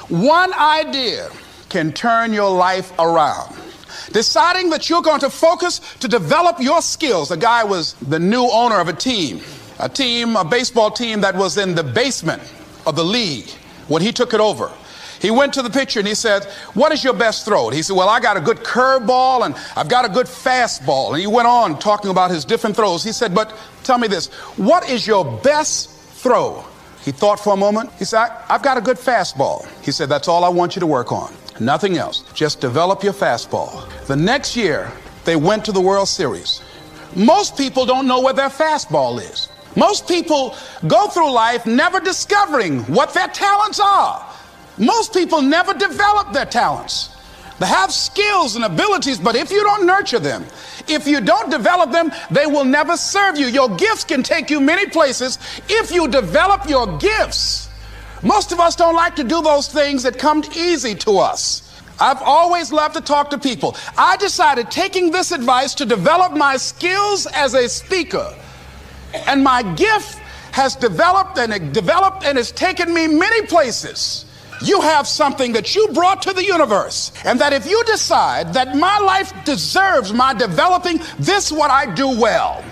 One idea can turn your life around. Deciding that you're going to focus to develop your skills. The guy was the new owner of a baseball team that was in the basement of the league when he took it over. He went to the pitcher and he said, "What is your best throw?" And he said, "Well, I got a good curveball and I've got a good fastball." And he went on talking about his different throws. He said, "But tell me this, what is your best throw?" He thought for a moment. He said, "I've got a good fastball." He said, "That's all I want you to work on. Nothing else. Just develop your fastball." The next year, they went to the World Series. Most people don't know where their fastball is. Most people go through life never discovering what their talents are. Most people never develop their talents. They have skills and abilities, but if you don't nurture them, if you don't develop them, they will never serve you. Your gifts can take you many places if you develop your gifts. Most of us don't like to do those things that come easy to us. I've always loved to talk to people. I decided, taking this advice, to develop my skills as a speaker. And my gift has developed and it's taken me many places. You have something that you brought to the universe, and that if you decide that my life deserves my developing this, what I do well,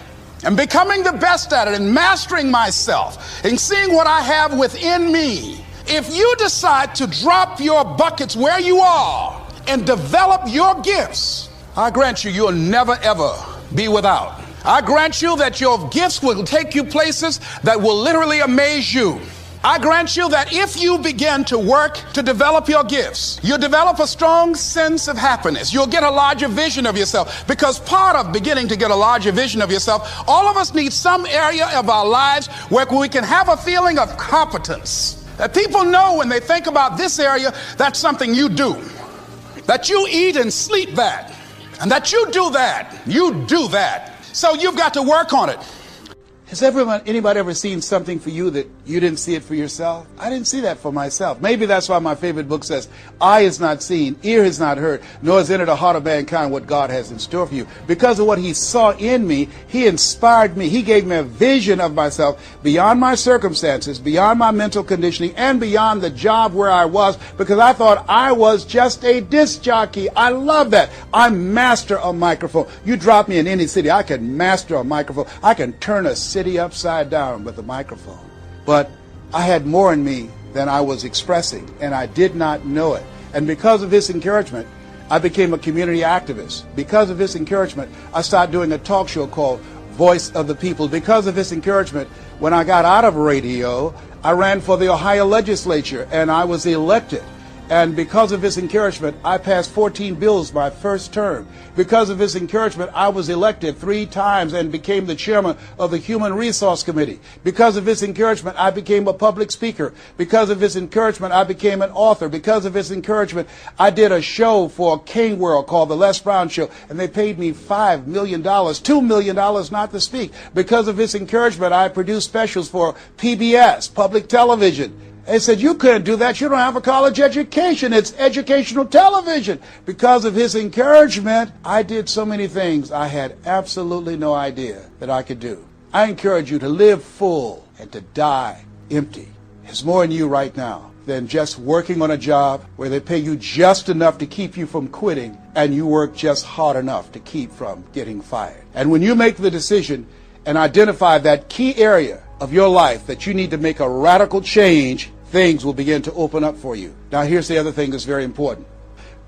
and becoming the best at it, and mastering myself, and seeing what I have within me, if you decide to drop your buckets where you are and develop your gifts, I grant you, you'll never ever be without. I grant you that your gifts will take you places that will literally amaze you. I grant you that if you begin to work to develop your gifts, you'll develop a strong sense of happiness. You'll get a larger vision of yourself, because part of beginning to get a larger vision of yourself, all of us need some area of our lives where we can have a feeling of competence. That people know when they think about this area, that's something you do. That you eat and sleep that. And that you do that. You do that. So you've got to work on it. Has anybody ever seen something for you that you didn't see it for yourself? I didn't see that for myself. Maybe that's why my favorite book says, "Eye has not seen, ear has not heard, nor has entered the heart of mankind what God has in store for you." Because of what he saw in me, he inspired me. He gave me a vision of myself beyond my circumstances, beyond my mental conditioning, and beyond the job where I was, because I thought I was just a disc jockey. I love that. I master a microphone. You drop me in any city, I can master a microphone. I can turn a city upside down with a microphone. But I had more in me than I was expressing, and I did not know it. And because of his encouragement, I became a community activist. Because of his encouragement, I started doing a talk show called Voice of the People. Because of his encouragement, when I got out of radio, I ran for the Ohio legislature and I was elected. And because of his encouragement, I passed 14 bills my first term. Because of his encouragement, I was elected 3 times and became the chairman of the Human Resource Committee. Because of his encouragement, I became a public speaker. Because of his encouragement, I became an author. Because of his encouragement, I did a show for King World called The Les Brown Show, and they paid me $5 million, $2 million not to speak. Because of his encouragement, I produced specials for PBS, public television. They said, "You couldn't do that. You don't have a college education. It's educational television." Because of his encouragement, I did so many things I had absolutely no idea that I could do. I encourage you to live full and to die empty. There's more in you right now than just working on a job where they pay you just enough to keep you from quitting, and you work just hard enough to keep from getting fired. And when you make the decision and identify that key area of your life that you need to make a radical change, things will begin to open up for you. Now, here's the other thing that's very important.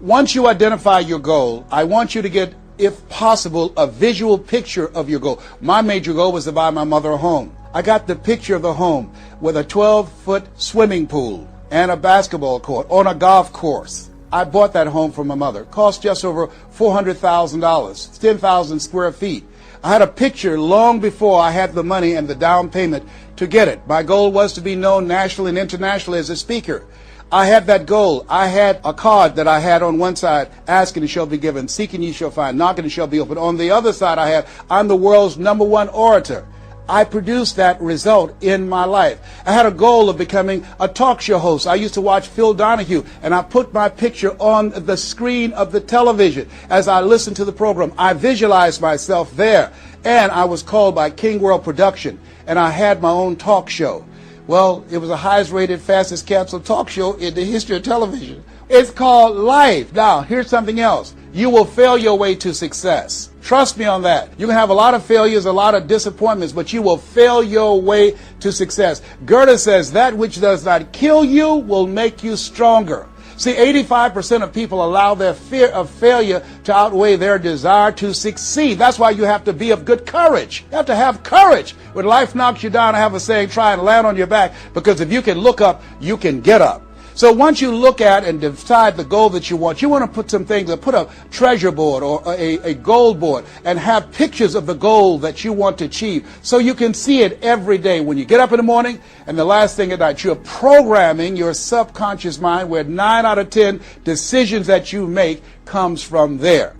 Once you identify your goal, I want you to get, if possible, a visual picture of your goal. My major goal was to buy my mother a home. I got the picture of the home with a 12-foot swimming pool and a basketball court on a golf course. I bought that home for my mother. It cost just over $400,000, 10,000 square feet. I had a picture long before I had the money and the down payment to get it. My goal was to be known nationally and internationally as a speaker. I had that goal. I had a card that I had on one side, asking and shall be given, seeking ye shall find, knocking and shall be opened. On the other side I had, I'm the world's #1 orator. I produced that result in my life. I had a goal of becoming a talk show host. I used to watch Phil Donahue, and I put my picture on the screen of the television. As I listened to the program, I visualized myself there, and I was called by King World Production, and I had my own talk show. Well, it was the highest rated, fastest canceled talk show in the history of television. It's called life. Now, here's something else. You will fail your way to success. Trust me on that. You can have a lot of failures, a lot of disappointments, but you will fail your way to success. Goethe says that which does not kill you will make you stronger. See, 85% of people allow their fear of failure to outweigh their desire to succeed. That's why you have to be of good courage. You have to have courage. When life knocks you down, I have a saying, try and land on your back, because if you can look up, you can get up. So once you look at and decide the goal that you want to put some things, put a treasure board or a goal board and have pictures of the goal that you want to achieve so you can see it every day when you get up in the morning and the last thing at night. You're programming your subconscious mind where 9 out of 10 decisions that you make comes from there.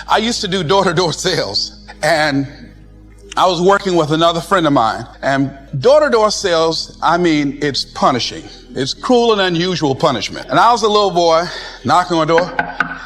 I used to do door-to-door sales, and I was working with another friend of mine, and door-to-door sales, I mean, it's punishing. It's cruel and unusual punishment. And I was a little boy knocking on the door.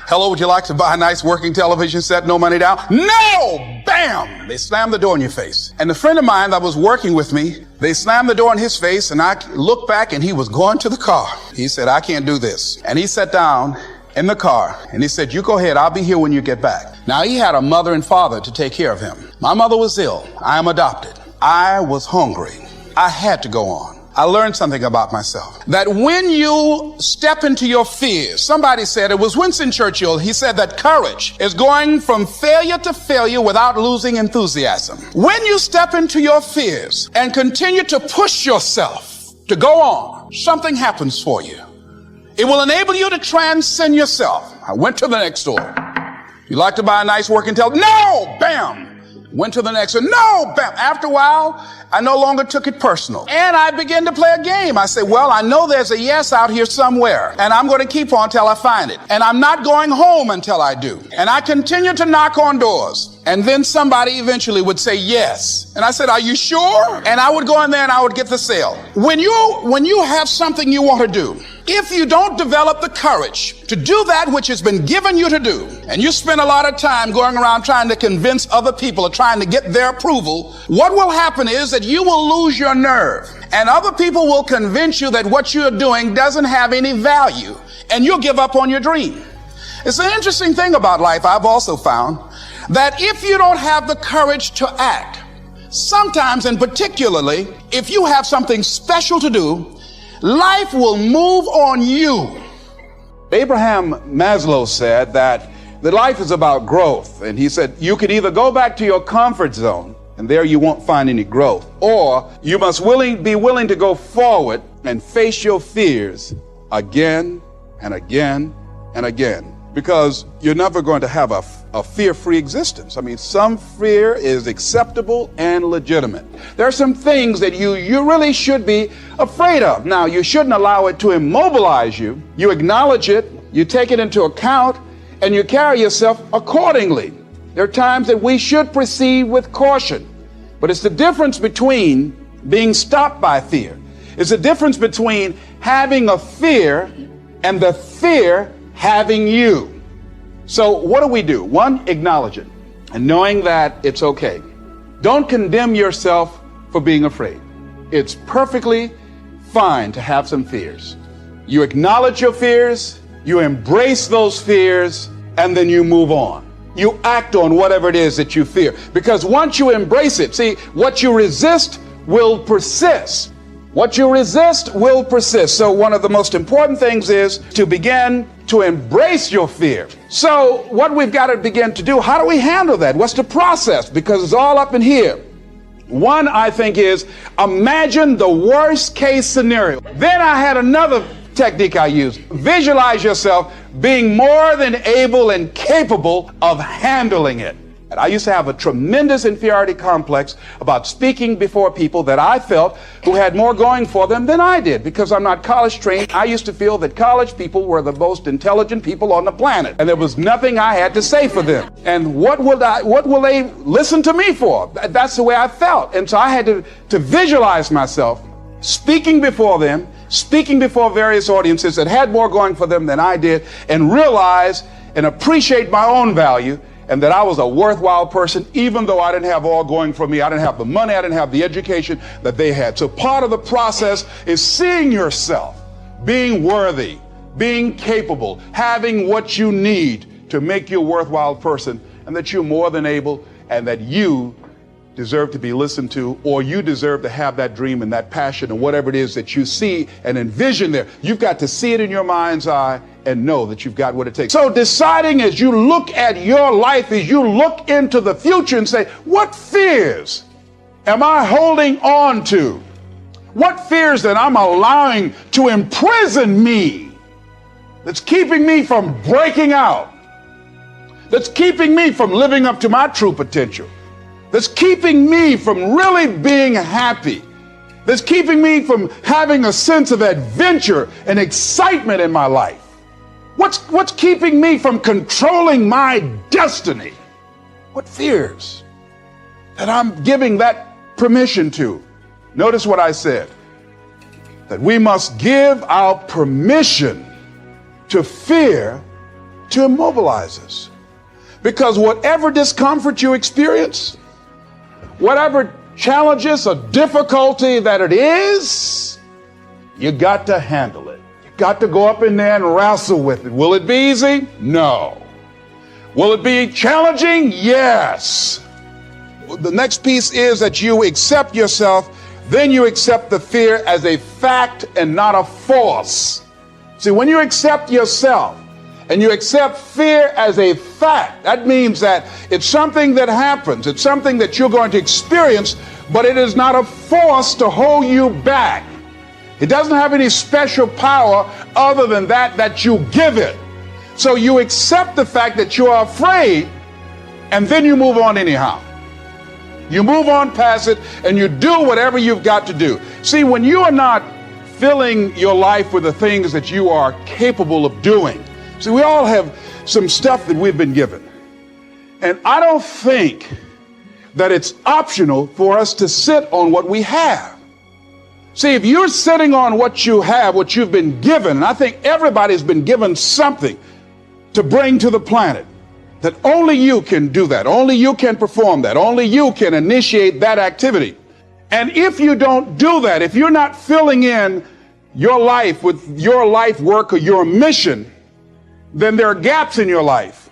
Hello, would you like to buy a nice working television set? No money down? No! Bam! They slammed the door in your face. And the friend of mine that was working with me, they slammed the door in his face, and I looked back and he was going to the car. He said, I can't do this. And he sat down in the car and he said, you go ahead, I'll be here when you get back. Now, he had a mother and father to take care of him. My mother was ill. I am adopted. I was hungry. I had to go on. I learned something about myself. That when you step into your fears, somebody said, it was Winston Churchill, he said that courage is going from failure to failure without losing enthusiasm. When you step into your fears and continue to push yourself to go on, something happens for you. It will enable you to transcend yourself. I went to the next door. You like to buy a nice working television? No! Bam! Went to the next one. No! Bam! After a while, I no longer took it personal. And I began to play a game. I said, well, I know there's a yes out here somewhere, and I'm going to keep on till I find it. And I'm not going home until I do. And I continued to knock on doors. And then somebody eventually would say yes. And I said, are you sure? And I would go in there and I would get the sale. When you have something you want to do, if you don't develop the courage to do that which has been given you to do, and you spend a lot of time going around trying to convince other people or trying to get their approval, what will happen is that you will lose your nerve. And other people will convince you that what you're doing doesn't have any value, and you'll give up on your dream. It's an interesting thing about life, I've also found, that if you don't have the courage to act, sometimes and particularly if you have something special to do, life will move on you. Abraham Maslow said that life is about growth. And he said, you can either go back to your comfort zone, and there you won't find any growth, or you must be willing to go forward and face your fears again and again and again. Because you're never going to have a fear-free existence. I mean, some fear is acceptable and legitimate. There are some things that you really should be afraid of. Now, you shouldn't allow it to immobilize you. You acknowledge it, you take it into account, and you carry yourself accordingly. There are times that we should proceed with caution. But it's the difference between being stopped by fear. It's the difference between having a fear and the fear having you. So what do? One, acknowledge it and knowing that it's okay. Don't condemn yourself for being afraid. It's perfectly fine to have some fears. You acknowledge your fears, you embrace those fears, and then you move on. You act on whatever it is that you fear. Because once you embrace it, see, what you resist will persist. What you resist will persist. So one of the most important things is to begin to embrace your fear. So what we've got to begin to do, how do we handle that? What's the process? Because it's all up in here. One, I think, is imagine the worst case scenario. Then I had another technique I used. Visualize yourself being more than able and capable of handling it. I used to have a tremendous inferiority complex about speaking before people that I felt who had more going for them than I did. Because I'm not college trained, I used to feel that college people were the most intelligent people on the planet. And there was nothing I had to say for them. And what will they listen to me for? That's the way I felt. And so I had to visualize myself speaking before them, speaking before various audiences that had more going for them than I did, and realize and appreciate my own value and that I was a worthwhile person, even though I didn't have all going for me. I didn't have the money, I didn't have the education that they had. So part of the process is seeing yourself being worthy, being capable, having what you need to make you a worthwhile person, and that you're more than able, and that you deserve to be listened to, or you deserve to have that dream and that passion and whatever it is that you see and envision there. You've got to see it in your mind's eye and know that you've got what it takes. So deciding as you look at your life, as you look into the future and say, what fears am I holding on to? What fears that I'm allowing to imprison me, that's keeping me from breaking out, that's keeping me from living up to my true potential, that's keeping me from really being happy, that's keeping me from having a sense of adventure and excitement in my life? What's keeping me from controlling my destiny? What fears that I'm giving that permission to? Notice what I said, that we must give our permission to fear to immobilize us. Because whatever discomfort you experience, whatever challenges or difficulty that it is, you got to handle it. You got to go up in there and wrestle with it. Will it be easy? No. Will it be challenging? Yes. The next piece is that you accept yourself, then you accept the fear as a fact and not a force. See, when you accept yourself, and you accept fear as a fact, that means that it's something that happens. It's something that you're going to experience, but it is not a force to hold you back. It doesn't have any special power other than that you give it. So you accept the fact that you are afraid, and then you move on anyhow. You move on past it, and you do whatever you've got to do. See, when you are not filling your life with the things that you are capable of doing, see, we all have some stuff that we've been given. And I don't think that it's optional for us to sit on what we have. See, if you're sitting on what you have, what you've been given, and I think everybody's been given something to bring to the planet, that only you can do that, only you can perform that, only you can initiate that activity. And if you don't do that, if you're not filling in your life with your life work or your mission, then there are gaps in your life.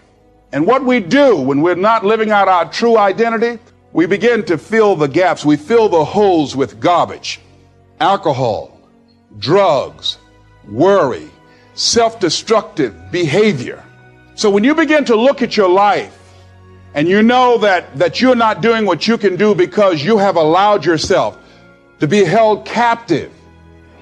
And what we do when we're not living out our true identity, we begin to fill the gaps. We fill the holes with garbage, alcohol, drugs, worry, self-destructive behavior. So when you begin to look at your life and you know that you're not doing what you can do because you have allowed yourself to be held captive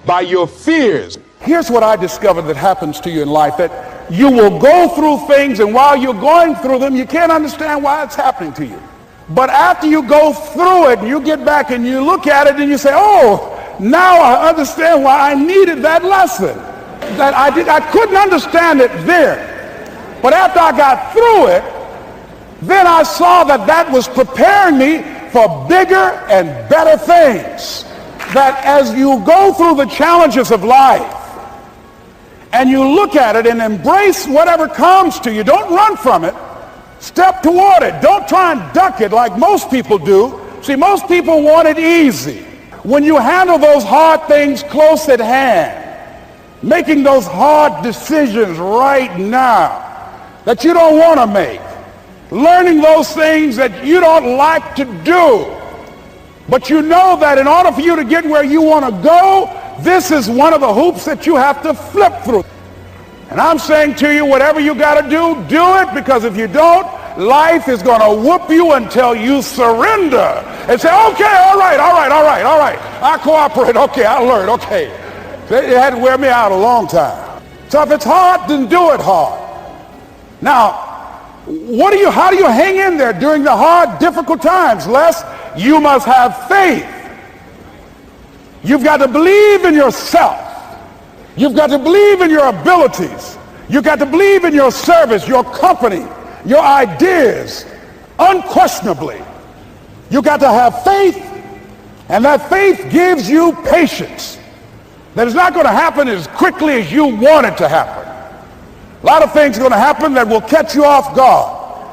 by your fears. Here's what I discovered that happens to you in life, that you will go through things, and while you're going through them, you can't understand why it's happening to you. But after you go through it, you get back and you look at it and you say, oh, now I understand why I needed that lesson. That I couldn't understand it then. But after I got through it, then I saw that was preparing me for bigger and better things. That as you go through the challenges of life, and you look at it and embrace whatever comes to you, don't run from it. Step toward it. Don't try and duck it like most people do. See, most people want it easy. When you handle those hard things close at hand, making those hard decisions right now that you don't want to make, learning those things that you don't like to do, but you know that in order for you to get where you want to go, this is one of the hoops that you have to flip through. And I'm saying to you, whatever you got to do it, because if you don't, life is going to whoop you until you surrender and say, okay, all right, I cooperate, okay, I learned, okay. It had to wear me out a long time. So if it's hard, then do it hard. Now, how do you hang in there during the hard, difficult times? Les, you must have faith. You've got to believe in yourself. You've got to believe in your abilities. You've got to believe in your service, your company, your ideas, unquestionably. You've got to have faith, and that faith gives you patience. That it's not going to happen as quickly as you want it to happen. A lot of things are going to happen that will catch you off guard.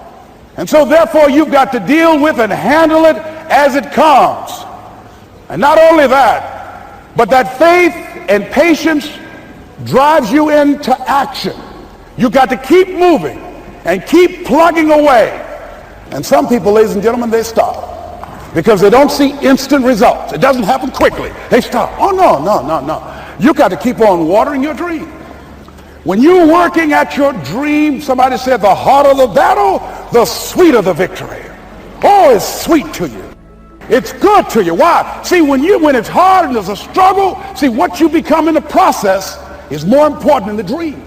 And so therefore you've got to deal with and handle it as it comes. And not only that, but that faith and patience drives you into action. You've got to keep moving and keep plugging away. And some people, ladies and gentlemen, they stop because they don't see instant results. It doesn't happen quickly. They stop. Oh, no. You've got to keep on watering your dream. When you're working at your dream, somebody said the harder the battle, the sweeter the victory. Oh, it's sweet to you. It's good to you. Why? See, when it's hard and there's a struggle, see, what you become in the process is more important than the dream.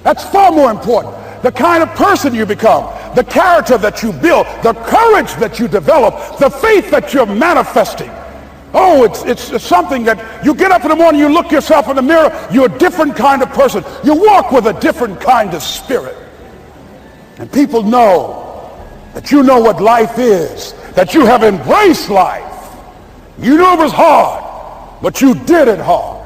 That's far more important. The kind of person you become, the character that you build, the courage that you develop, the faith that you're manifesting. Oh, it's something that you get up in the morning, you look yourself in the mirror, you're a different kind of person. You walk with a different kind of spirit. And people know that you know what life is, that you have embraced life. You knew it was hard, but you did it hard.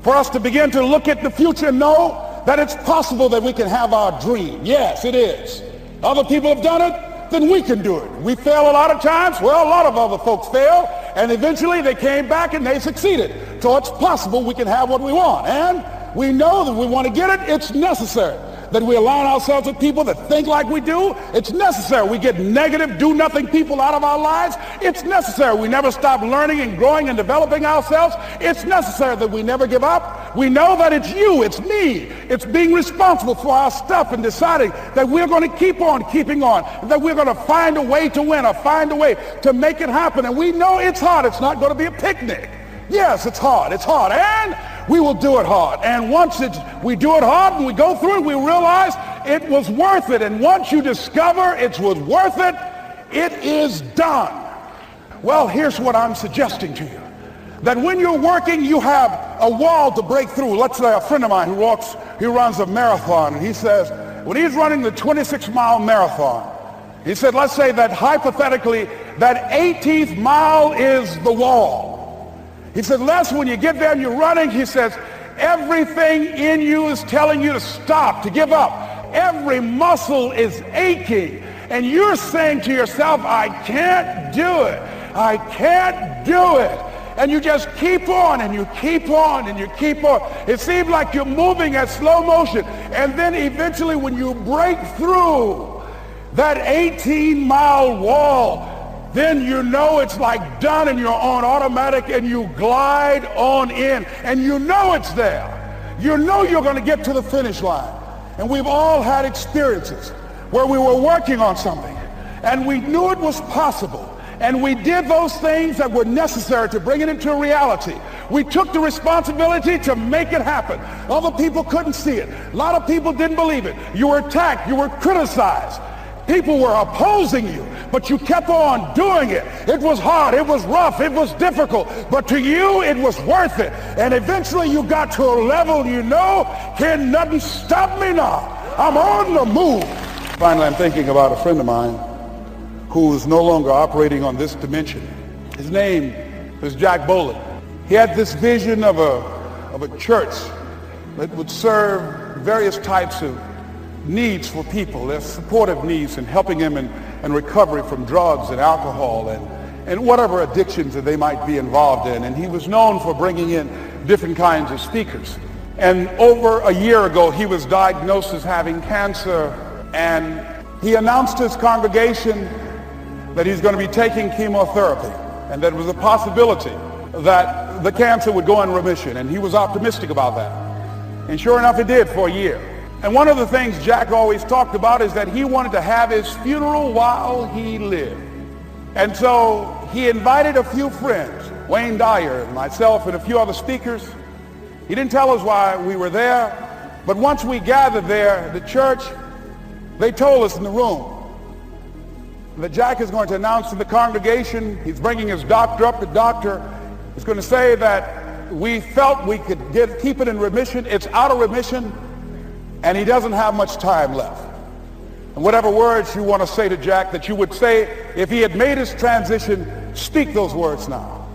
For us to begin to look at the future and know that it's possible that we can have our dream. Yes, it is. Other people have done it, then we can do it. We fail a lot of times. Well, a lot of other folks fail, and eventually they came back and they succeeded. So it's possible we can have what we want. And we know that we want to get it. It's necessary that we align ourselves with people that think like we do. It's necessary we get negative, do-nothing people out of our lives. It's necessary we never stop learning and growing and developing ourselves. It's necessary that we never give up. We know that it's you, it's me. It's being responsible for our stuff and deciding that we're going to keep on keeping on, that we're going to find a way to win or find a way to make it happen. And we know it's hard. It's not going to be a picnic. Yes, it's hard, and we will do it hard. And once we do it hard and we go through it, we realize it was worth it. And once you discover it was worth it, it is done. Well, here's what I'm suggesting to you. That when you're working, you have a wall to break through. Let's say a friend of mine he runs a marathon, and he says, when he's running the 26-mile marathon, he said, let's say that hypothetically, that 18th mile is the wall. He said, Les, when you get there and you're running, he says, everything in you is telling you to stop, to give up. Every muscle is aching. And you're saying to yourself, I can't do it. I can't do it. And you just keep on and you keep on and you keep on. It seems like you're moving at slow motion. And then eventually when you break through that 18-mile wall, then you know it's like done and you're on automatic and you glide on in and you know it's there. You know you're going to get to the finish line. And we've all had experiences where we were working on something and we knew it was possible. And we did those things that were necessary to bring it into reality. We took the responsibility to make it happen. Other people couldn't see it. A lot of people didn't believe it. You were attacked. You were criticized. People were opposing you, but you kept on doing it. It was hard, it was rough, it was difficult, but to you it was worth it. And eventually you got to a level you know, can nothing stop me now. I'm on the move. Finally, I'm thinking about a friend of mine who is no longer operating on this dimension. His name was Jack Boland. He had this vision of a church that would serve various types of needs for people, their supportive needs, and helping them in recovery from drugs and alcohol and whatever addictions that they might be involved in. And he was known for bringing in different kinds of speakers. And over a year ago, he was diagnosed as having cancer, and he announced to his congregation that he's going to be taking chemotherapy and that it was a possibility that the cancer would go in remission. And he was optimistic about that. And sure enough, it did for a year. And one of the things Jack always talked about is that he wanted to have his funeral while he lived. And so he invited a few friends, Wayne Dyer and myself and a few other speakers. He didn't tell us why we were there, but once we gathered there, the church, they told us in the room that Jack is going to announce to the congregation, he's bringing his doctor up. The doctor is going to say that we felt we could keep it in remission. It's out of remission. And he doesn't have much time left. And whatever words you want to say to Jack that you would say if he had made his transition, speak those words now.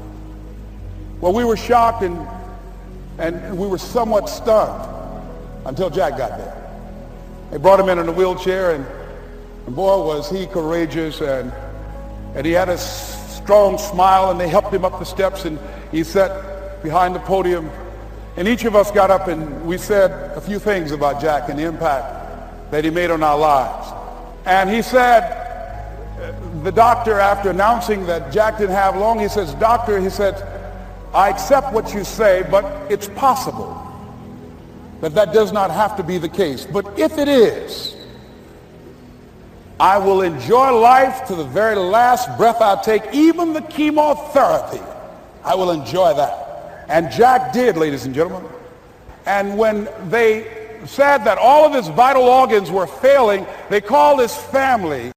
Well, we were shocked and we were somewhat stunned until Jack got there. They brought him in a wheelchair, And boy, was he courageous, and he had a strong smile, and they helped him up the steps, and he sat behind the podium. And each of us got up and we said a few things about Jack and the impact that he made on our lives. And he said, the doctor, after announcing that Jack didn't have long, he says, "Doctor," he said, "I accept what you say, but it's possible that does not have to be the case. But if it is, I will enjoy life to the very last breath I take, even the chemotherapy. I will enjoy that." And Jack did, ladies and gentlemen. And when they said that all of his vital organs were failing, they called his family.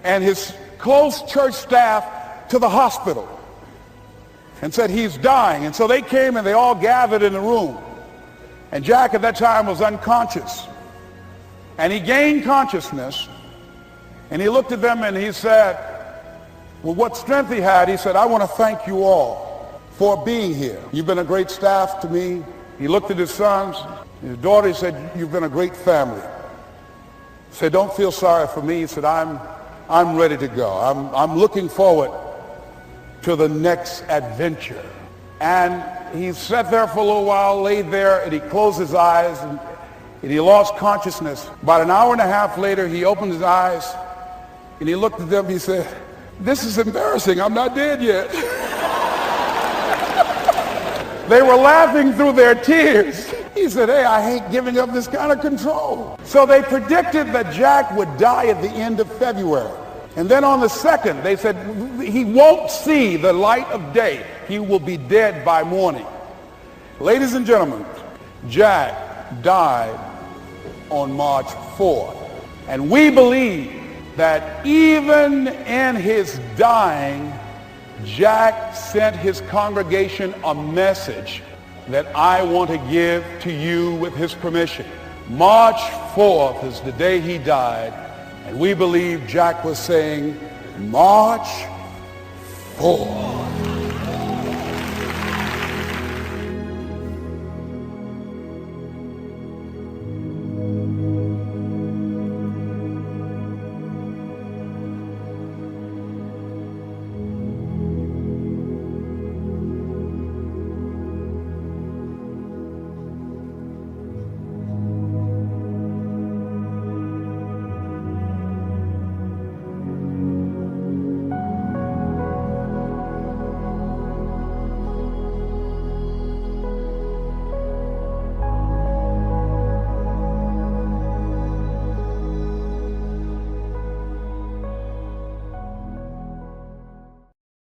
And his close church staff to the hospital and said, "He's dying." And so they came and they all gathered in the room. And Jack at that time was unconscious. And he gained consciousness, and he looked at them and he said, with what strength he had, he said, "I want to thank you all for being here. You've been a great staff to me." He looked at his sons, his daughter. He said, "You've been a great family." He said, "Don't feel sorry for me." He said, I'm ready to go. I'm looking forward to the next adventure." And he sat there for a little while, laid there, and he closed his eyes, and he lost consciousness. About an hour and a half later, he opened his eyes, and he looked at them. He said, "This is embarrassing. I'm not dead yet." They were laughing through their tears. He said, "Hey, I hate giving up this kind of control." So they predicted that Jack would die at the end of February. And then on the 2nd, they said, "He won't see the light of day. He will be dead by morning." Ladies and gentlemen, Jack died on March 4th. And we believe that even in his dying, Jack sent his congregation a message that I want to give to you with his permission. March 4th is the day he died, and we believe Jack was saying, "March 4."